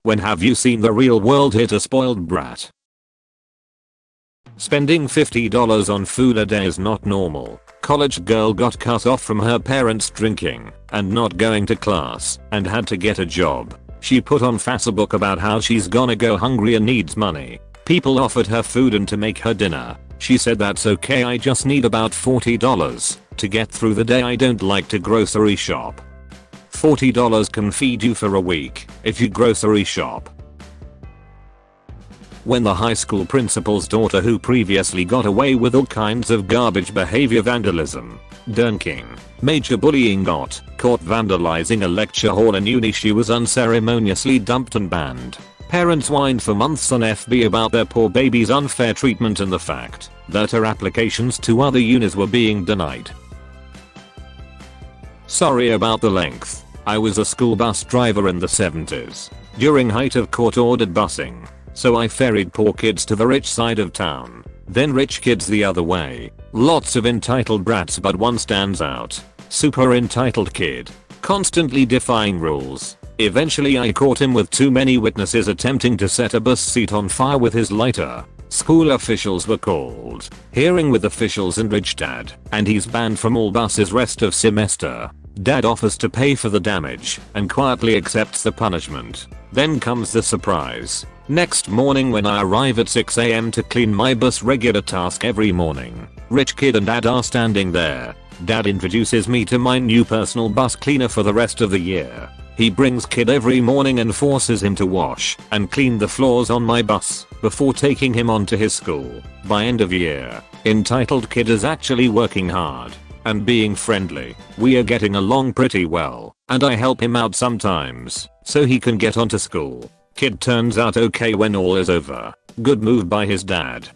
When have you seen the real world hit a spoiled brat? Spending $50 on food a day is not normal. College girl got cut off from her parents drinking and not going to class and had to get a job. She put on Facebook about how she's gonna go hungry and needs money. People offered her food and to make her dinner. She said that's okay, I just need about $40 to get through the day, I don't like to grocery shop. $40 can feed you for a week if you grocery shop. When the high school principal's daughter, who previously got away with all kinds of garbage behavior, vandalism, drinking, major bullying, got caught vandalizing a lecture hall in uni, she was unceremoniously dumped and banned. Parents whined for months on FB about their poor baby's unfair treatment and the fact that her applications to other unis were being denied. Sorry about the length. I was a school bus driver in the 70s during height of court-ordered busing. So I ferried poor kids to the rich side of town, then rich kids the other way. Lots of entitled brats, but one stands out. Super entitled kid, constantly defying rules. Eventually I caught him with too many witnesses attempting to set a bus seat on fire with his lighter. School officials were called. Hearing with officials and rich dad, and he's banned from all buses rest of semester. Dad offers to pay for the damage and quietly accepts the punishment. Then comes the surprise. Next morning when I arrive at 6 AM to clean my bus, regular task every morning, rich kid and dad are standing there. Dad introduces me to my new personal bus cleaner for the rest of the year. He brings kid every morning and forces him to wash and clean the floors on my bus before taking him on to his school. By end of year, entitled kid is actually working hard and being friendly. We are getting along pretty well, and I help him out sometimes so he can get onto school. Kid turns out okay when all is over. Good move by his dad.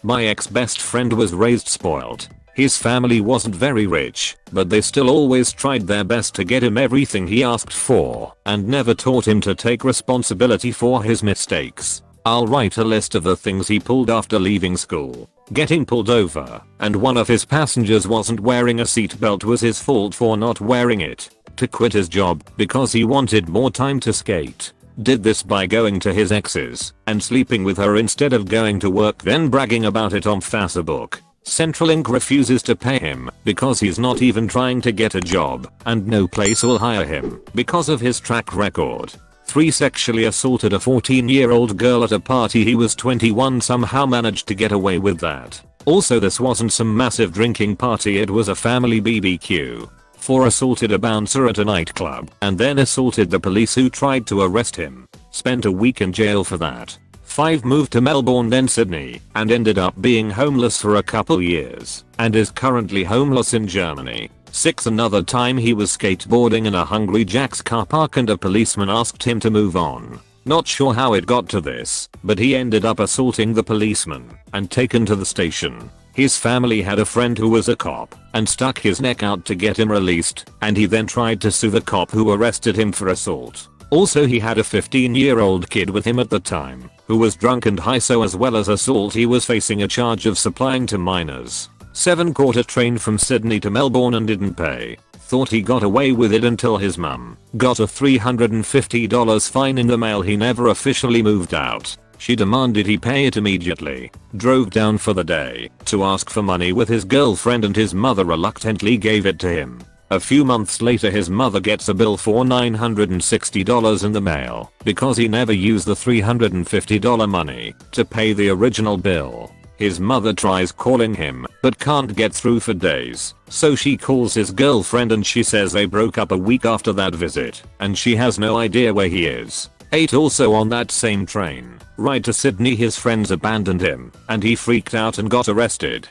My ex-best friend was raised spoiled. His family wasn't very rich, but they still always tried their best to get him everything he asked for and never taught him to take responsibility for his mistakes. I'll write a list of the things he pulled after leaving school. Getting pulled over, and one of his passengers wasn't wearing a seatbelt was his fault for not wearing it. To quit his job because he wanted more time to skate. Did this by going to his ex's and sleeping with her instead of going to work, then bragging about it on Facebook. Centrelink refuses to pay him because he's not even trying to get a job, and no place will hire him because of his track record. 3. Sexually assaulted a 14-year-old girl at a party. He was 21, somehow managed to get away with that. Also, this wasn't some massive drinking party, it was a family BBQ. 4. Assaulted a bouncer at a nightclub and then assaulted the police who tried to arrest him. Spent a week in jail for that. 5. Moved to Melbourne then Sydney and ended up being homeless for a couple years and is currently homeless in Germany. 6. Another time he was skateboarding in a Hungry Jack's car park and a policeman asked him to move on. Not sure how it got to this, but he ended up assaulting the policeman and taken to the station. His family had a friend who was a cop and stuck his neck out to get him released, and he then tried to sue the cop who arrested him for assault. Also, he had a 15-year-old kid with him at the time who was drunk and high, so as well as assault he was facing a charge of supplying to minors. 7. Caught a train from Sydney to Melbourne and didn't pay. Thought he got away with it until his mum got a $350 fine in the mail. He never officially moved out. She demanded he pay it immediately. Drove down for the day to ask for money with his girlfriend and his mother reluctantly gave it to him. A few months later his mother gets a bill for $960 in the mail because he never used the $350 money to pay the original bill. His mother tries calling him but can't get through for days, so she calls his girlfriend and she says they broke up a week after that visit and she has no idea where he is. 8. Also on that same train ride to Sydney his friends abandoned him and he freaked out and got arrested.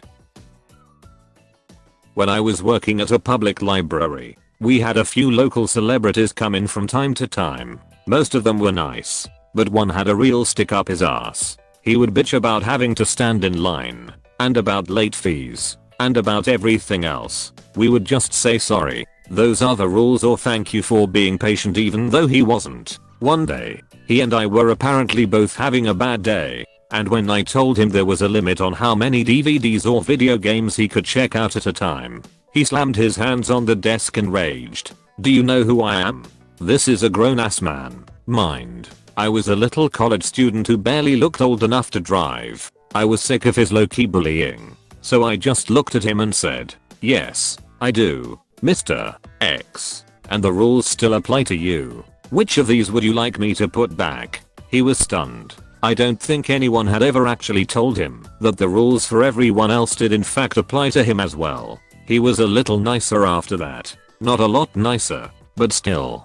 When I was working at a public library, we had a few local celebrities come in from time to time. Most of them were nice, but one had a real stick up his ass. He would bitch about having to stand in line, and about late fees, and about everything else. We would just say sorry, those are the rules, or thank you for being patient, even though he wasn't. One day, he and I were apparently both having a bad day, and when I told him there was a limit on how many DVDs or video games he could check out at a time, he slammed his hands on the desk and raged. Do you know who I am? This is a grown-ass man. Mind, I was a little college student who barely looked old enough to drive. I was sick of his low-key bullying. So I just looked at him and said, "Yes, I do, Mr. X. And the rules still apply to you. Which of these would you like me to put back?" He was stunned. I don't think anyone had ever actually told him that the rules for everyone else did in fact apply to him as well. He was a little nicer after that. Not a lot nicer, but still.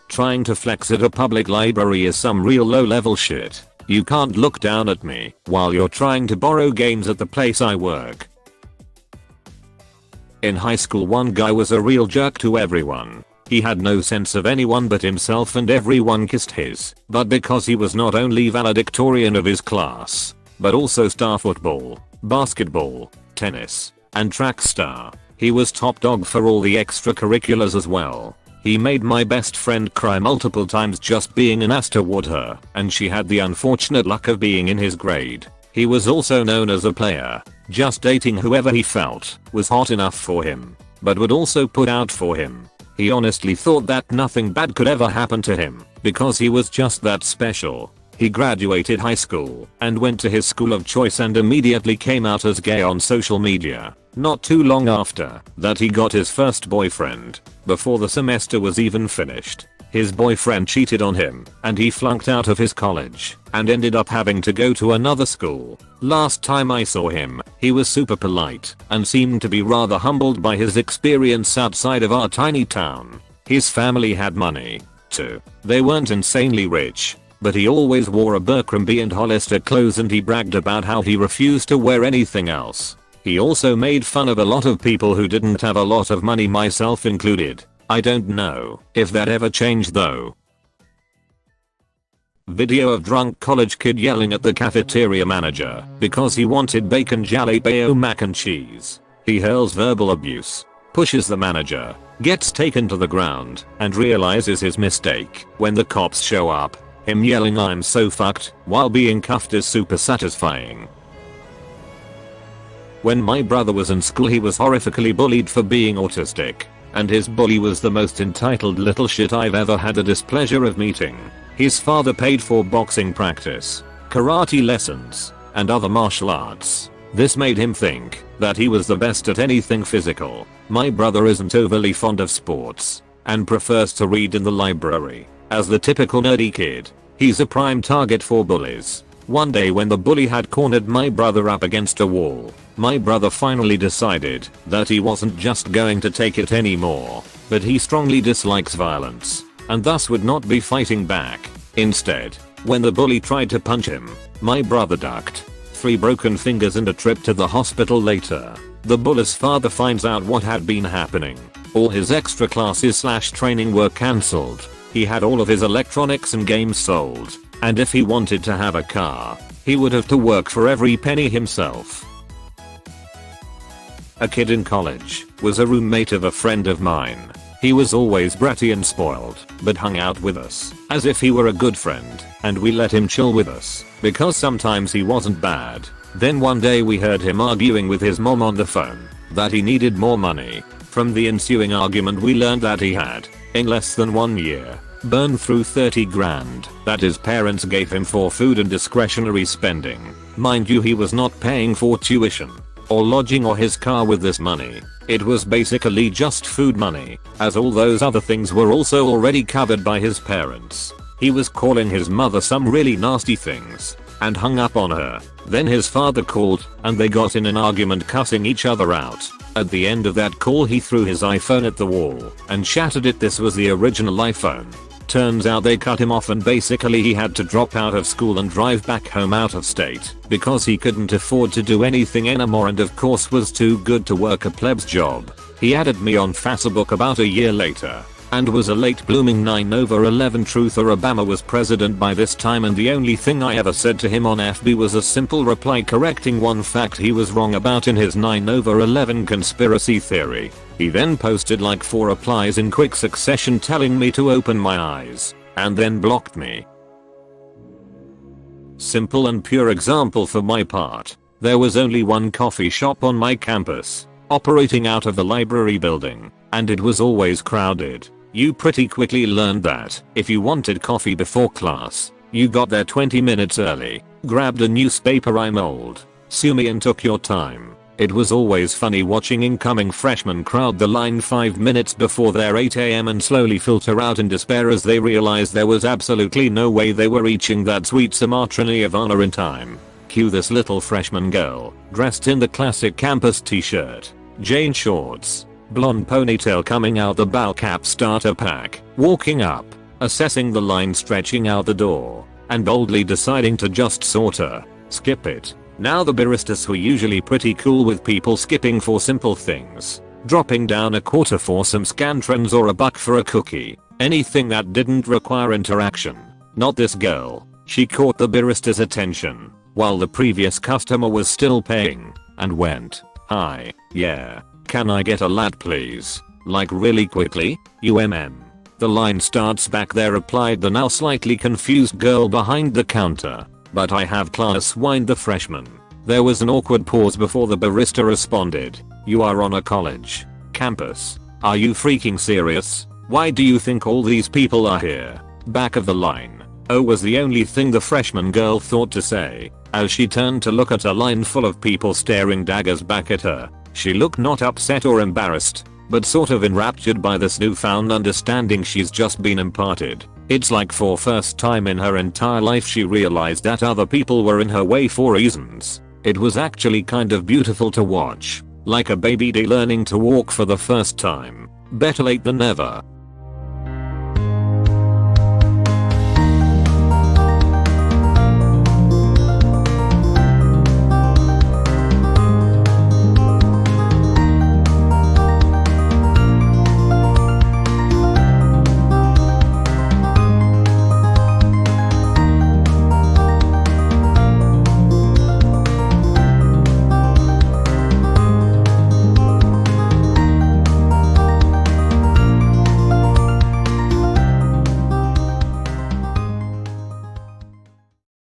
Trying to flex at a public library is some real low-level shit. You can't look down at me while you're trying to borrow games at the place I work. In high school, one guy was a real jerk to everyone. He had no sense of anyone but himself and everyone kissed his butt because he was not only valedictorian of his class, but also star football, basketball, tennis, and track star. He was top dog for all the extracurriculars as well. He made my best friend cry multiple times just being an ass toward her, and she had the unfortunate luck of being in his grade. He was also known as a player, just dating whoever he felt was hot enough for him, but would also put out for him. He honestly thought that nothing bad could ever happen to him because he was just that special. He graduated high school and went to his school of choice and immediately came out as gay on social media. Not too long after that, he got his first boyfriend. Before the semester was even finished, his boyfriend cheated on him and he flunked out of his college and ended up having to go to another school. Last time I saw him, he was super polite and seemed to be rather humbled by his experience outside of our tiny town. His family had money, too. They weren't insanely rich, but he always wore Abercrombie and Hollister clothes and he bragged about how he refused to wear anything else. He also made fun of a lot of people who didn't have a lot of money, myself included. I don't know if that ever changed though. Video of drunk college kid yelling at the cafeteria manager because he wanted bacon jalapeno mac and cheese. He hurls verbal abuse, pushes the manager, gets taken to the ground, and realizes his mistake when the cops show up. Him yelling "I'm so fucked" while being cuffed is super satisfying. When my brother was in school, he was horrifically bullied for being autistic, and his bully was the most entitled little shit I've ever had the displeasure of meeting. His father paid for boxing practice, karate lessons, and other martial arts. This made him think that he was the best at anything physical. My brother isn't overly fond of sports and prefers to read in the library. As the typical nerdy kid, he's a prime target for bullies. One day when the bully had cornered my brother up against a wall, my brother finally decided that he wasn't just going to take it anymore, but he strongly dislikes violence, and thus would not be fighting back. Instead, when the bully tried to punch him, my brother ducked. 3 broken fingers and a trip to the hospital later. The bully's father finds out what had been happening. All his extra classes / training were cancelled. He had all of his electronics and games sold, and if he wanted to have a car, he would have to work for every penny himself. A kid in college was a roommate of a friend of mine. He was always bratty and spoiled, but hung out with us as if he were a good friend, and we let him chill with us because sometimes he wasn't bad. Then one day we heard him arguing with his mom on the phone that he needed more money. From the ensuing argument we learned that he had, in less than 1 year, burned through 30 grand that his parents gave him for food and discretionary spending. Mind you, he was not paying for tuition or lodging or his car with this money. It was basically just food money, as all those other things were also already covered by his parents. He was calling his mother some really nasty things and hung up on her. Then his father called and they got in an argument, cussing each other out. At the end of that call he threw his iPhone at the wall and shattered it. This was the original iPhone. Turns out they cut him off and basically he had to drop out of school and drive back home out of state because he couldn't afford to do anything anymore and of course was too good to work a plebs job. He added me on Facebook about a year later and was a late blooming 9/11 truther. Obama was president by this time and the only thing I ever said to him on FB was a simple reply correcting one fact he was wrong about in his 9/11 conspiracy theory. He then posted like 4 replies in quick succession telling me to open my eyes, and then blocked me. Simple and pure example for my part. There was only one coffee shop on my campus, operating out of the library building, and it was always crowded. You pretty quickly learned that if you wanted coffee before class, you got there 20 minutes early, grabbed a newspaper I mold, sue me and took your time. It was always funny watching incoming freshmen crowd the line 5 minutes before their 8 AM and slowly filter out in despair as they realized there was absolutely no way they were reaching that sweet Sumatra Nirvana in time. Cue this little freshman girl, dressed in the classic campus t-shirt, jean shorts, blonde ponytail coming out the ball cap starter pack, walking up, assessing the line stretching out the door, and boldly deciding to just sorta skip it. Now the baristas were usually pretty cool with people skipping for simple things, dropping down a quarter for some scantrons or a buck for a cookie, anything that didn't require interaction. Not this girl. She caught the barista's attention while the previous customer was still paying and went, "Hi, yeah, can I get a latte please? Like really quickly? The line starts back there," replied the now slightly confused girl behind the counter. "But I have class," whined the freshman. There was an awkward pause before the barista responded. "You are on a college campus. Are you freaking serious? Why do you think all these people are here?" "Back of the line." "Oh," was the only thing the freshman girl thought to say, as she turned to look at a line full of people staring daggers back at her. She looked not upset or embarrassed, but sort of enraptured by this newfound understanding she's just been imparted. It's like for first time in her entire life she realized that other people were in her way for reasons. It was actually kind of beautiful to watch, like a baby learning to walk for the first time. Better late than never.